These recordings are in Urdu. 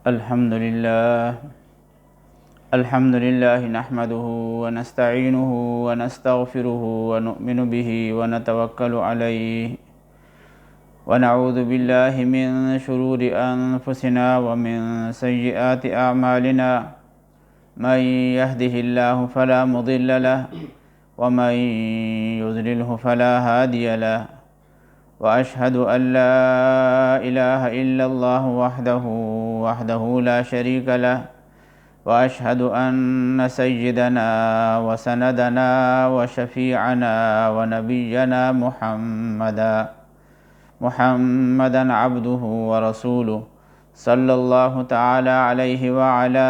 الحمد لله نحمده ونستعينه ونستغفره ونؤمن به ونتوكل عليه ونعوذ بالله من شرور أنفسنا ومن سيئات أعمالنا من يهده الله فلا مضل له ومن يضلله فلا هادي له وأشهد أن لا إله إلا الله وحده لا شريك له وأشهد أن سيدنا وسندنا وشفيعنا ونبينا محمدا عبده ورسوله صلى الله تعالى عليه وعلى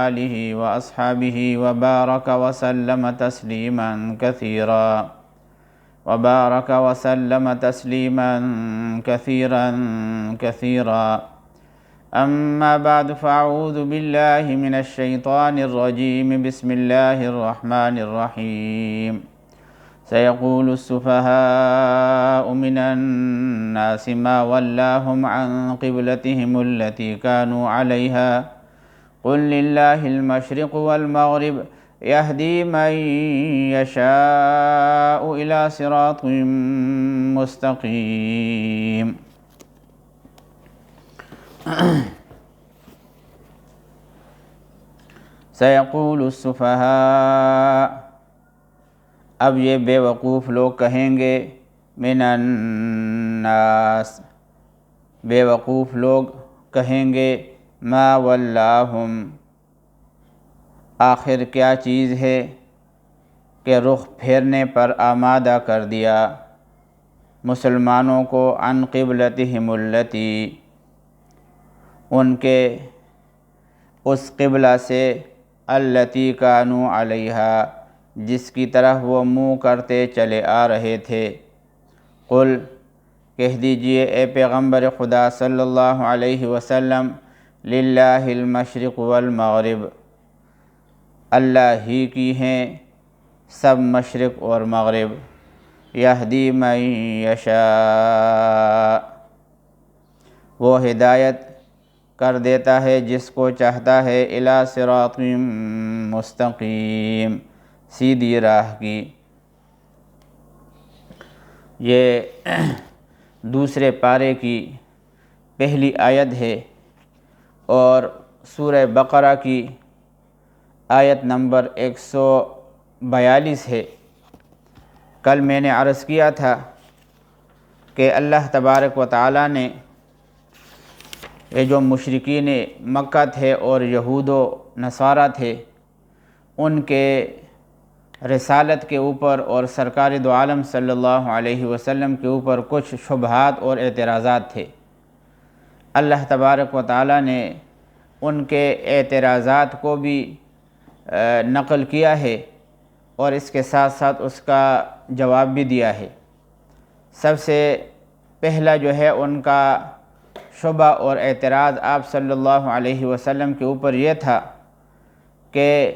آله وأصحابه وبارك وسلم تسليما كثيرا أما بعد فأعوذ بالله من الشيطان الرجيم بسم الله الرحمن الرحيم سيقول السفهاء من الناس ما ولاهم عن قبلتهم التي كانوا عليها قل لله المشرق والمغرب يهدي من يشاء إلى صراط مستقيم سيقول السفهاء اب یہ بے وقوف لوگ کہیں گے من الناس بے وقوف لوگ کہیں گے ما ولاہم آخر کیا چیز ہے کہ رخ پھیرنے پر آمادہ کر دیا مسلمانوں کو عن قبلتہم التی ان کے اس قبلہ سے التی کانوا علیہا جس کی طرف وہ منہ کرتے چلے آ رہے تھے قل کہہ دیجئے اے پیغمبر خدا صلی اللہ علیہ وسلم للہ المشرق والمغرب اللہ ہی کی ہیں سب مشرق اور مغرب یہدی من یشاء وہ ہدایت کر دیتا ہے جس کو چاہتا ہے الی صراط مستقیم سیدھی راہ کی یہ دوسرے پارے کی پہلی آیت ہے اور سورہ بقرہ کی آیت نمبر 142 ہے۔ کل میں نے عرض کیا تھا کہ اللہ تبارک و تعالی نے یہ جو مشرکین مکہ تھے اور یہود و نصارہ تھے ان کے رسالت کے اوپر اور سرکار دو عالم صلی اللہ علیہ وسلم کے اوپر کچھ شبہات اور اعتراضات تھے۔ اللہ تبارک و تعالی نے ان کے اعتراضات کو بھی نقل کیا ہے اور اس کے ساتھ ساتھ اس کا جواب بھی دیا ہے۔ سب سے پہلا جو ہے ان کا شبہ اور اعتراض آپ صلی اللہ علیہ وسلم کے اوپر یہ تھا کہ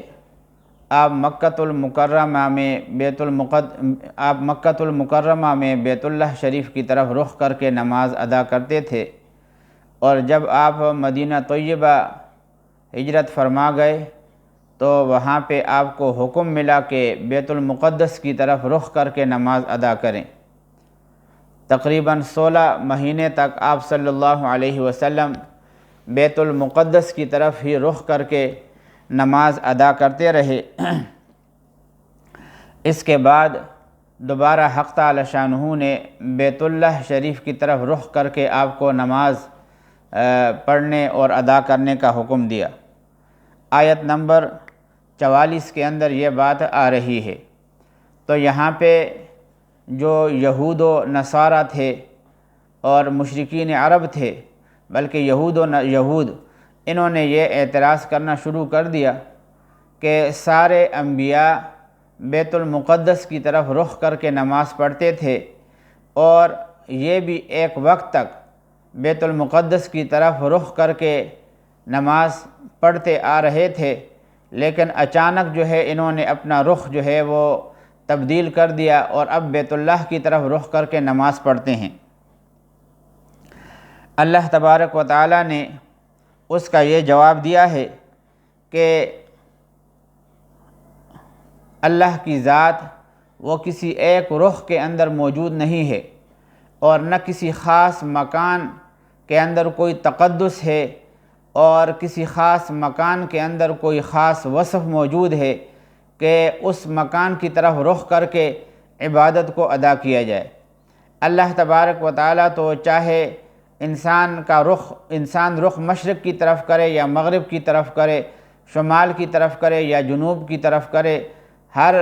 آپ مکۃ المکرمہ میں بیت اللہ شریف کی طرف رخ کر کے نماز ادا کرتے تھے اور جب آپ مدینہ طیبہ ہجرت فرما گئے تو وہاں پہ آپ کو حکم ملا کہ بیت المقدس کی طرف رخ کر کے نماز ادا کریں۔ تقریباً 16 مہینے تک آپ صلی اللہ علیہ وسلم بیت المقدس کی طرف ہی رخ کر کے نماز ادا کرتے رہے۔ اس کے بعد دوبارہ حق تعالی شانہ نے بیت اللہ شریف کی طرف رخ کر کے آپ کو نماز پڑھنے اور ادا کرنے کا حکم دیا۔ آیت نمبر 44 کے اندر یہ بات آ رہی ہے۔ تو یہاں پہ جو یہود و نصارہ تھے اور مشرکین عرب تھے بلکہ یہود انہوں نے یہ اعتراض کرنا شروع کر دیا کہ سارے انبیاء بیت المقدس کی طرف رخ کر کے نماز پڑھتے تھے اور یہ بھی ایک وقت تک بیت المقدس کی طرف رخ کر کے نماز پڑھتے آ رہے تھے، لیکن اچانک جو ہے انہوں نے اپنا رخ جو ہے وہ تبدیل کر دیا اور اب بیت اللہ کی طرف رخ کر کے نماز پڑھتے ہیں۔ اللہ تبارک و تعالی نے اس کا یہ جواب دیا ہے کہ اللہ کی ذات وہ کسی ایک رخ کے اندر موجود نہیں ہے، اور نہ کسی خاص مکان کے اندر کوئی تقدس ہے، اور کسی خاص مکان کے اندر کوئی خاص وصف موجود ہے کہ اس مکان کی طرف رخ کر کے عبادت کو ادا کیا جائے۔ اللہ تبارک و تعالیٰ تو چاہے انسان رخ مشرق کی طرف کرے یا مغرب کی طرف کرے، شمال کی طرف کرے یا جنوب کی طرف کرے، ہر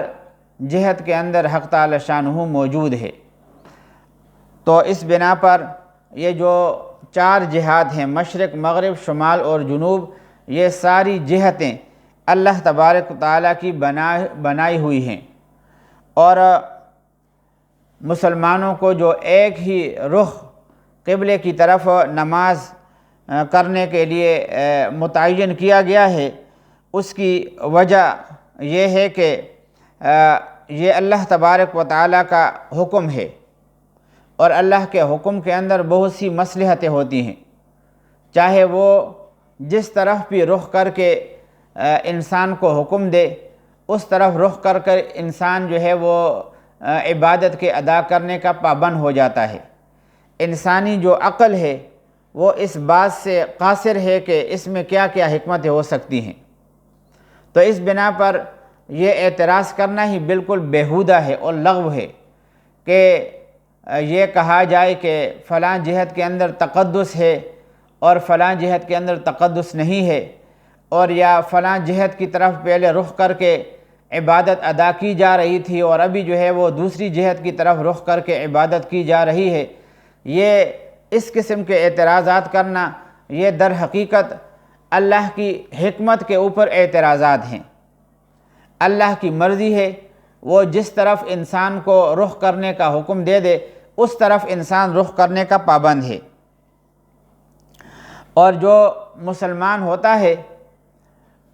جہت کے اندر حق تعالی شانہ موجود ہے۔ تو اس بنا پر یہ جو 4 جہات ہیں، مشرق، مغرب، شمال اور جنوب، یہ ساری جہتیں اللہ تبارک و تعالیٰ کی بنائی ہوئی ہیں، اور مسلمانوں کو جو ایک ہی رخ قبلے کی طرف نماز کرنے کے لیے متعین کیا گیا ہے، اس کی وجہ یہ ہے کہ یہ اللہ تبارک و تعالیٰ کا حکم ہے، اور اللہ کے حکم کے اندر بہت سی مصلحتیں ہوتی ہیں، چاہے وہ جس طرف بھی رخ کر کے انسان کو حکم دے، اس طرف رخ کر کر انسان جو ہے وہ عبادت کے ادا کرنے کا پابند ہو جاتا ہے۔ انسانی جو عقل ہے وہ اس بات سے قاصر ہے کہ اس میں کیا کیا حکمتیں ہو سکتی ہیں، تو اس بنا پر یہ اعتراض کرنا ہی بالکل بیہودہ ہے اور لغو ہے کہ یہ کہا جائے کہ فلاں جہت کے اندر تقدس ہے اور فلاں جہت کے اندر تقدس نہیں ہے، اور یا فلاں جہت کی طرف پہلے رخ کر کے عبادت ادا کی جا رہی تھی اور ابھی جو ہے وہ دوسری جہت کی طرف رخ کر کے عبادت کی جا رہی ہے۔ یہ اس قسم کے اعتراضات کرنا یہ در حقیقت اللہ کی حکمت کے اوپر اعتراضات ہیں۔ اللہ کی مرضی ہے، وہ جس طرف انسان کو رخ کرنے کا حکم دے دے اس طرف انسان رخ کرنے کا پابند ہے، اور جو مسلمان ہوتا ہے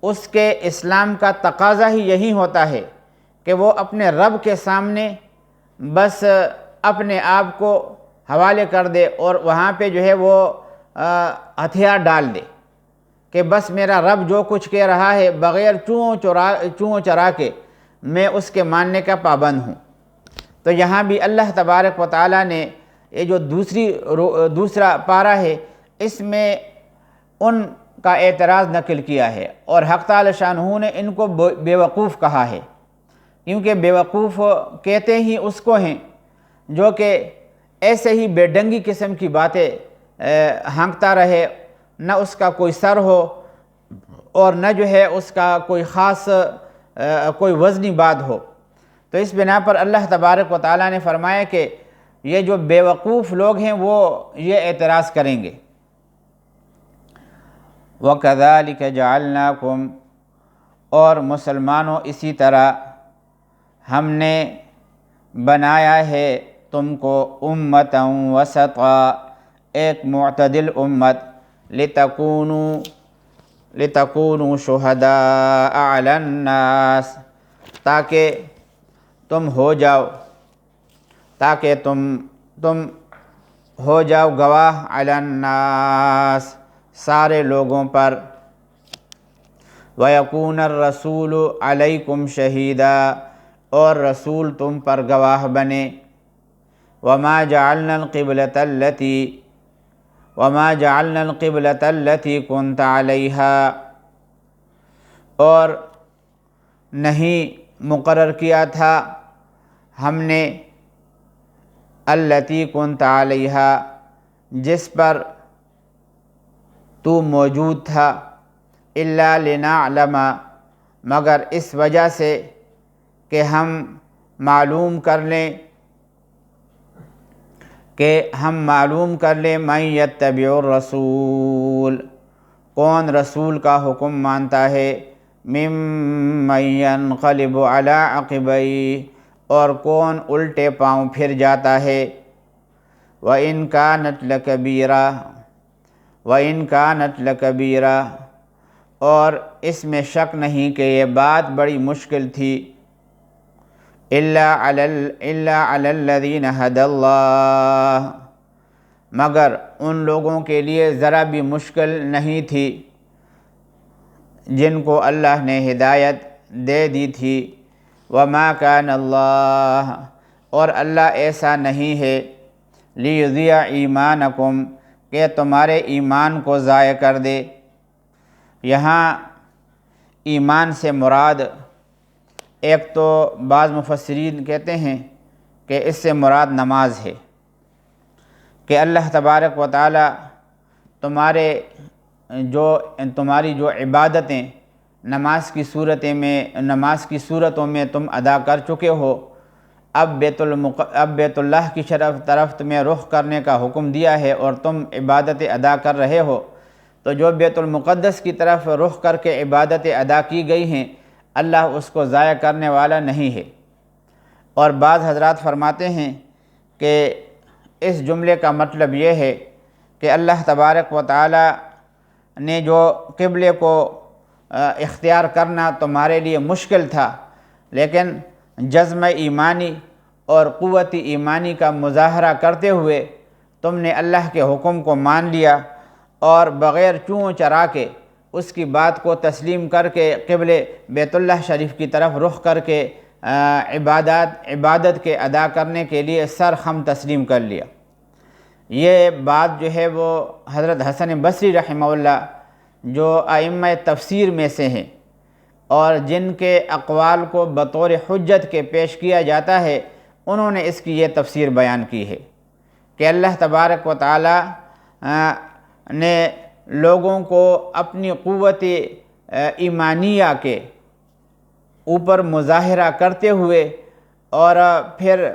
اس کے اسلام کا تقاضا ہی یہی ہوتا ہے کہ وہ اپنے رب کے سامنے بس اپنے آپ کو حوالے کر دے، اور وہاں پہ جو ہے وہ ہتھیار ڈال دے کہ بس میرا رب جو کچھ کہہ رہا ہے بغیر چوں چرا کے میں اس کے ماننے کا پابند ہوں۔ تو یہاں بھی اللہ تبارک و تعالیٰ نے یہ جو دوسرا پارہ ہے اس میں ان کا اعتراض نقل کیا ہے، اور حق تعالی شانہ نے ان کو بیوقوف کہا ہے، کیونکہ بیوقوف کہتے ہی اس کو ہیں جو کہ ایسے ہی بے ڈنگی قسم کی باتیں ہانکتا رہے، نہ اس کا کوئی سر ہو اور نہ جو ہے اس کا کوئی خاص کوئی وزنی بات ہو۔ تو اس بنا پر اللہ تبارک و تعالیٰ نے فرمایا کہ یہ جو بیوقوف لوگ ہیں وہ یہ اعتراض کریں گے۔ وَكَذَلِكَ جَعَلْنَاكُمْ، اور مسلمانوں اسی طرح ہم نے بنایا ہے تم کو امتاً وسطا، ایک معتدل امت، لِتَكُونُوا شُهَدَاءَ عَلَى النَّاسِ، تاکہ تم ہو جاؤ گواہ علی الناس، سارے لوگوں پر، وَيَكُونَ الرَّسُولُ عَلَيْكُمْ شَهِيدًا، اور رسول تم پر گواہ بنے، وَمَا جَعَلْنَا الْقِبْلَةَ الَّتِي كُنْتَ عَلَيْهَا، اور نہیں مقرر کیا تھا ہم نے الَّتِي كُنْتَ عَلَيْهَا، جس پر تو موجود تھا، إِلَّا لِنَعْلَمَ، مگر اس وجہ سے کہ ہم معلوم کر لیں مَن يَتَّبِعُ الرَّسُولَ، کون رسول کا حکم مانتا ہے، مِمَّن يَنْقَلِبُ عَلَىٰ عَقِبَيْهِ، اور کون الٹے پاؤں پھر جاتا ہے، وَإِنْ كَانَتْ لَكَبِيرَةٌ، اور اس میں شک نہیں کہ یہ بات بڑی مشکل تھی، إِلَّا عَلَى الَّذِينَ هَدَى اللَّهُ، مگر ان لوگوں کے لیے ذرا بھی مشکل نہیں تھی جن کو اللہ نے ہدایت دے دی تھی۔ وما کان اللہ، اور اللہ ایسا نہیں ہے، لیضیع ایمانکم، کہ تمہارے ایمان کو ضائع کر دے۔ یہاں ایمان سے مراد، ایک تو بعض مفسرین کہتے ہیں کہ اس سے مراد نماز ہے، کہ اللہ تبارک و تعالی تمہاری جو عبادتیں نماز کی صورتوں میں تم ادا کر چکے ہو، اب بیت اللہ کی طرف تمہیں رخ کرنے کا حکم دیا ہے اور تم عبادتیں ادا کر رہے ہو، تو جو بیت المقدس کی طرف رخ کر کے عبادتیں ادا کی گئی ہیں اللہ اس کو ضائع کرنے والا نہیں ہے۔ اور بعض حضرات فرماتے ہیں کہ اس جملے کا مطلب یہ ہے کہ اللہ تبارک و تعالی نے جو قبلے کو اختیار کرنا تمہارے لیے مشکل تھا، لیکن جزم ایمانی اور قوت ایمانی کا مظاہرہ کرتے ہوئے تم نے اللہ کے حکم کو مان لیا اور بغیر چوں چرا کے اس کی بات کو تسلیم کر کے قبلے بیت اللہ شریف کی طرف رخ کر کے عبادت کے ادا کرنے کے لیے سر خم تسلیم کر لیا۔ یہ بات جو ہے وہ حضرت حسن بصری رحمہ اللہ، جو ائمہ تفسیر میں سے ہیں اور جن کے اقوال کو بطور حجت کے پیش کیا جاتا ہے، انہوں نے اس کی یہ تفسیر بیان کی ہے کہ اللہ تبارک و تعالی نے لوگوں کو اپنی قوت ایمانیہ کے اوپر مظاہرہ کرتے ہوئے اور پھر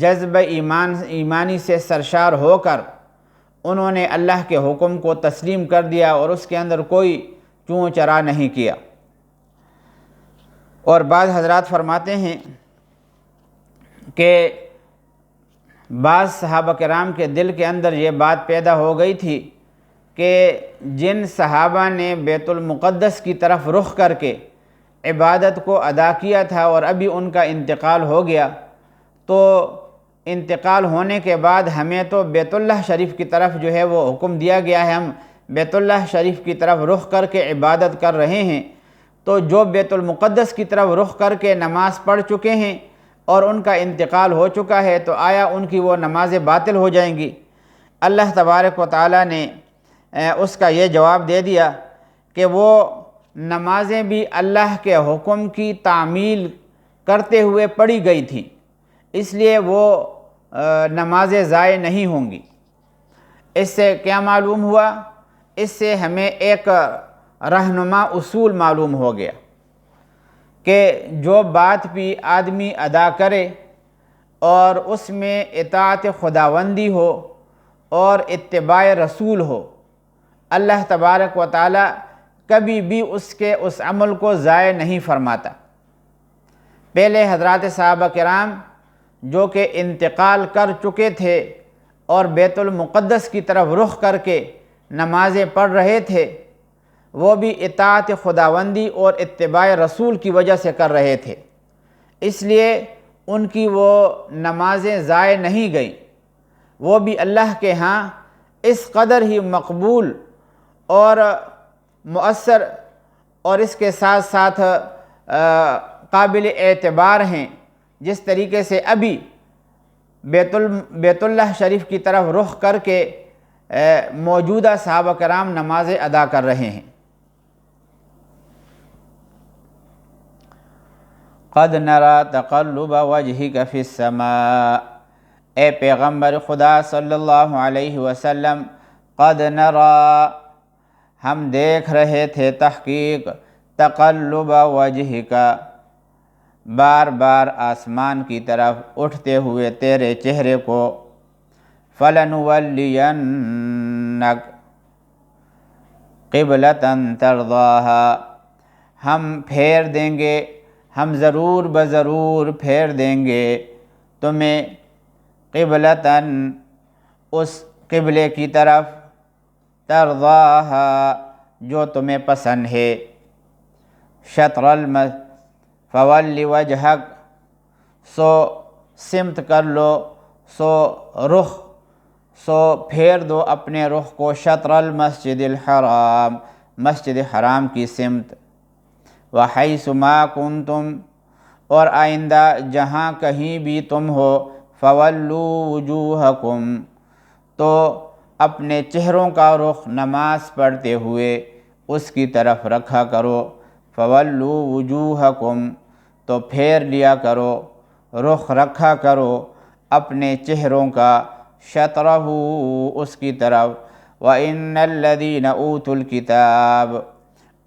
جذب ایمانی سے سرشار ہو کر انہوں نے اللہ کے حکم کو تسلیم کر دیا اور اس کے اندر کوئی چوں چرا نہیں کیا۔ اور بعض حضرات فرماتے ہیں کہ بعض صحابہ کرام کے دل کے اندر یہ بات پیدا ہو گئی تھی کہ جن صحابہ نے بیت المقدس کی طرف رخ کر کے عبادت کو ادا کیا تھا اور ابھی ان کا انتقال ہو گیا، تو انتقال ہونے کے بعد ہمیں تو بیت اللہ شریف کی طرف جو ہے وہ حکم دیا گیا ہے، ہم بیت اللہ شریف کی طرف رخ کر کے عبادت کر رہے ہیں، تو جو بیت المقدس کی طرف رخ کر کے نماز پڑھ چکے ہیں اور ان کا انتقال ہو چکا ہے، تو آیا ان کی وہ نمازیں باطل ہو جائیں گی؟ اللہ تبارک و تعالی نے اس کا یہ جواب دے دیا کہ وہ نمازیں بھی اللہ کے حکم کی تعمیل کرتے ہوئے پڑھی گئی تھیں، اس لیے وہ نمازیں ضائع نہیں ہوں گی۔ اس سے کیا معلوم ہوا؟ اس سے ہمیں ایک رہنما اصول معلوم ہو گیا کہ جو بات بھی آدمی ادا کرے اور اس میں اطاعت خداوندی ہو اور اتباع رسول ہو، اللہ تبارک و تعالی کبھی بھی اس عمل کو ضائع نہیں فرماتا۔ پہلے حضرات صحابہ کرام جو کہ انتقال کر چکے تھے اور بیت المقدس کی طرف رخ کر کے نمازیں پڑھ رہے تھے، وہ بھی اطاعت خداوندی اور اتباع رسول کی وجہ سے کر رہے تھے، اس لیے ان کی وہ نمازیں ضائع نہیں گئیں، وہ بھی اللہ کے ہاں اس قدر ہی مقبول اور مؤثر اور اس کے ساتھ ساتھ قابل اعتبار ہیں، جس طریقے سے ابھی بیت اللہ شریف کی طرف رخ کر کے موجودہ صحابہ کرام نمازیں ادا کر رہے ہیں۔ قد نرى تقلب وجهك في السماء، اے پیغمبر خدا صلی اللہ علیہ وسلم، قد نرى، ہم دیکھ رہے تھے تحقیق، تقلب وجهك، بار بار آسمان کی طرف اٹھتے ہوئے تیرے چہرے کو، فَلَنُوَلِّيَنَّكَ قِبْلَةً تَرْضَاهَا، ہم پھیر دیں گے، ہم ضرور بضرور پھیر دیں گے تمہیں، قبلتاً، اس قبلے کی طرف، ترضاها، جو تمہیں پسند ہے، شطر فول وجہک، سو سمت کر لو، سو رخ سو پھیر دو اپنے رخ کو شطر المسجد الحرام، مسجد حرام کی سمت، وحیث ما کنتم، اور آئندہ جہاں کہیں بھی تم ہو، فولوا وجوہکم، تو اپنے چہروں کا رخ نماز پڑھتے ہوئے اس کی طرف رکھا کرو، فولوا وجوہکم، تو پھیر لیا کرو، رخ رکھا کرو اپنے چہروں کا، شطرہ، اس کی طرف، وَإِنَّ الَّذِينَ أُوتُوا الْكِتَابَ،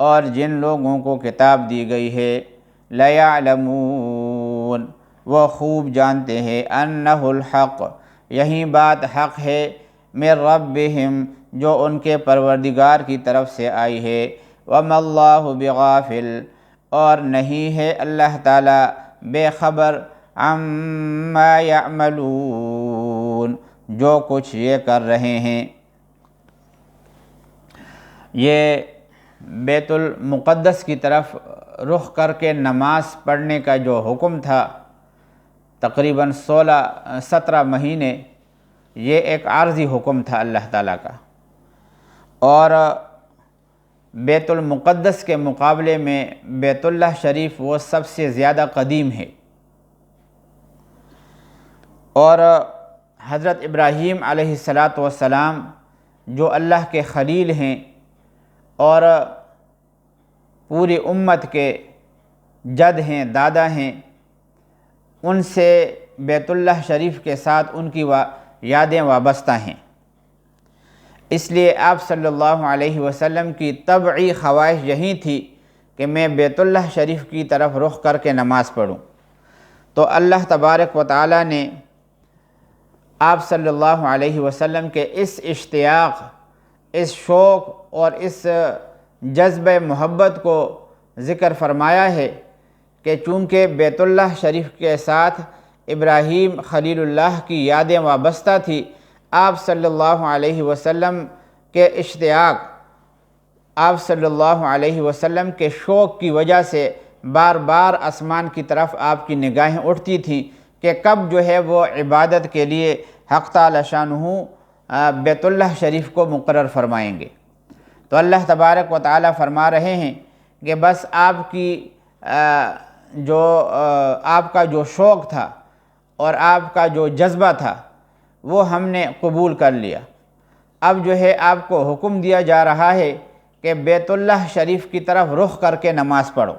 اور جن لوگوں کو کتاب دی گئی ہے، لَيَعْلَمُونَ، وہ خوب جانتے ہیں، أَنَّهُ الْحَقُّ، یہی بات حق ہے، مِن رَبِّهِمْ، جو ان کے پروردگار کی طرف سے آئی ہے، وَمَا اللَّهُ بِغَافِلٍ، اور نہیں ہے اللہ تعالیٰ بے خبر، عَمَّا يَعْمَلُونَ، جو کچھ یہ کر رہے ہیں۔ یہ بیت المقدس کی طرف رخ کر کے نماز پڑھنے کا جو حکم تھا، تقریباً 17 مہینے، یہ ایک عارضی حکم تھا اللہ تعالیٰ کا، اور بیت المقدس کے مقابلے میں بیت اللہ شریف وہ سب سے زیادہ قدیم ہے، اور حضرت ابراہیم علیہ السلام جو اللہ کے خلیل ہیں اور پوری امت کے جد ہیں، دادا ہیں، ان سے بیت اللہ شریف کے ساتھ ان کی یادیں وابستہ ہیں، اس لیے آپ صلی اللہ علیہ وسلم کی طبعی خواہش یہی تھی کہ میں بیت اللہ شریف کی طرف رخ کر کے نماز پڑھوں، تو اللہ تبارک و تعالیٰ نے آپ صلی اللہ علیہ وسلم کے اس اشتیاق، اس شوق اور اس جذبہ محبت کو ذکر فرمایا ہے کہ چونکہ بیت اللہ شریف کے ساتھ ابراہیم خلیل اللہ کی یادیں وابستہ تھی، آپ صلی اللہ علیہ وسلم کے اشتیاق، آپ صلی اللہ علیہ وسلم کے شوق کی وجہ سے بار بار آسمان کی طرف آپ کی نگاہیں اٹھتی تھیں کہ کب جو ہے وہ عبادت کے لیے حق تعالی شانہ بیت اللہ شریف کو مقرر فرمائیں گے۔ تو اللہ تبارک و تعالیٰ فرما رہے ہیں کہ بس آپ کی آپ کا جو شوق تھا اور آپ کا جو جذبہ تھا وہ ہم نے قبول کر لیا، اب جو ہے آپ کو حکم دیا جا رہا ہے کہ بیت اللہ شریف کی طرف رخ کر کے نماز پڑھو،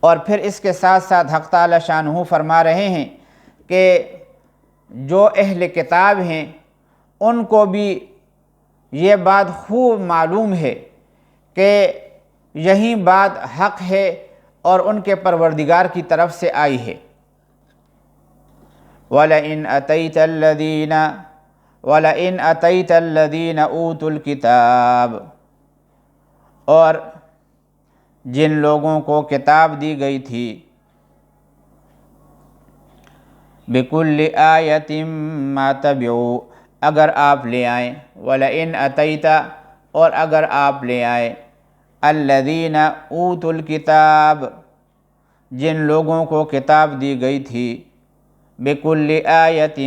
اور پھر اس کے ساتھ ساتھ حق تعالی شانہ فرما رہے ہیں کہ جو اہل کتاب ہیں ان کو بھی یہ بات خوب معلوم ہے کہ یہی بات حق ہے اور ان کے پروردگار کی طرف سے آئی ہے۔ وَلَئِنْ أَتَيْتَ الَّذِينَ أُوتُوا الْكِتَابَ، اور جن لوگوں کو کتاب دی گئی تھی، بِكُلِّ آیَةٍ مَا تَبِعُوا، اگر آپ لے آئیں، وَلَئِنْ أَتَيْتَ، اور اگر آپ لے آئیں، الَّذِينَ أُوتُوا الْكِتَابَ، جن لوگوں کو کتاب دی گئی تھی، بِكُلِّ آیَةٍ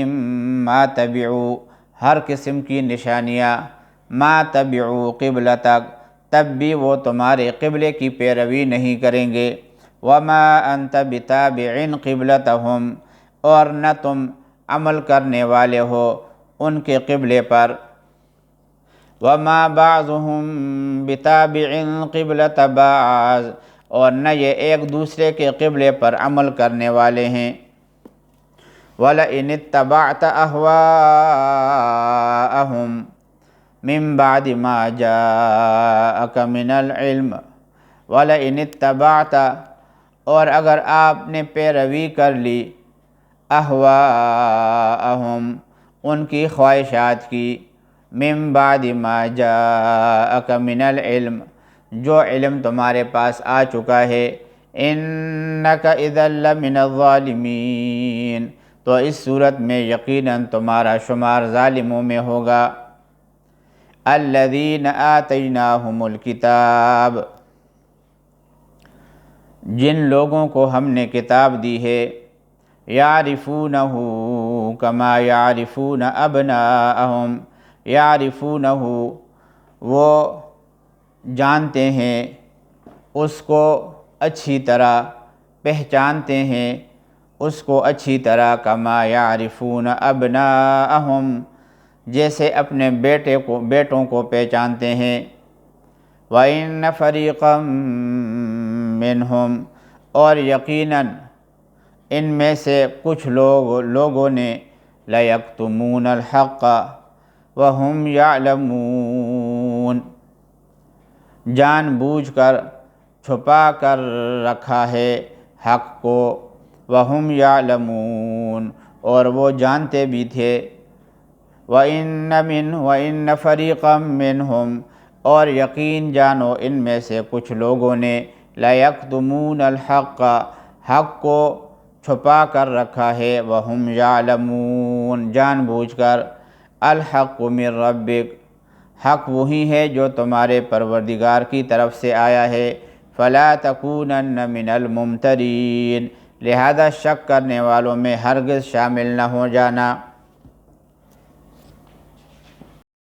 مَا تَبِعُوا، ہر قسم کی نشانیاں، مَا تَبِعُوا قِبْلَتَک، تب بھی وہ تمہارے قبلے کی پیروی نہیں کریں گے، وَمَا أَنْتَ بِتَابِعٍ قِبْلَتَهُمْ، اور نہ تم عمل کرنے والے ہو ان کے قبلے پر، وَمَا بَعْضُهُمْ بِتَابِعٍ قِبْلَةَ بَعْضٍ، اور نہ یہ ایک دوسرے کے قبلے پر عمل کرنے والے ہیں۔ وَلَئِنِ اتَّبَعْتَ أَهْوَاءَهُمْ مِن بَعْدِ مَا جَاءَكَ مِنَ الْعِلْمِ، وَلَئِنِ اتَّبَعْتَ، اور اگر آپ نے پیروی کر لی، اہواءہم، ان کی خواہشات کی، من بعد ما جاءک من العلم، جو علم تمہارے پاس آ چکا ہے، انک اذا لمن الظالمین، تو اس صورت میں یقیناً تمہارا شمار ظالموں میں ہوگا۔ الذین آتیناہم الکتاب، جن لوگوں کو ہم نے کتاب دی ہے، یعرفونہ کما یعرفون ابناءہم، یعرفونہ وہ جانتے ہیں اس کو اچھی طرح، پہچانتے ہیں اس کو اچھی طرح، کما یعرفون ابناءہم جیسے اپنے بیٹوں کو پہچانتے ہیں۔ وَإِنَّ فَرِيقًا مِّنْهُمْ اور یقیناً ان میں سے کچھ لوگوں نے لَيَكْتُمُونَ الْحَقَّ وَهُمْ يَعْلَمُونَ جان بوجھ کر چھپا کر رکھا ہے حق کو، وَهُمْ يَعْلَمُونَ اور وہ جانتے بھی تھے۔ وَإِنَّ فَرِيقًا مِّنْهُمْ اور یقین جانو ان میں سے کچھ لوگوں نے لَيَكْتُمُونَ الْحَقَّ حق کو چھپا کر رکھا ہے، وَهُمْ يَعْلَمُونَ جان بوجھ کر۔ الحق من ربک حق وہی ہے جو تمہارے پروردگار کی طرف سے آیا ہے۔ فَلَا تَكُونَنَّ مِنَ الْمُمْتَرِينَ لہذا شک کرنے والوں میں ہرگز شامل نہ ہو جانا۔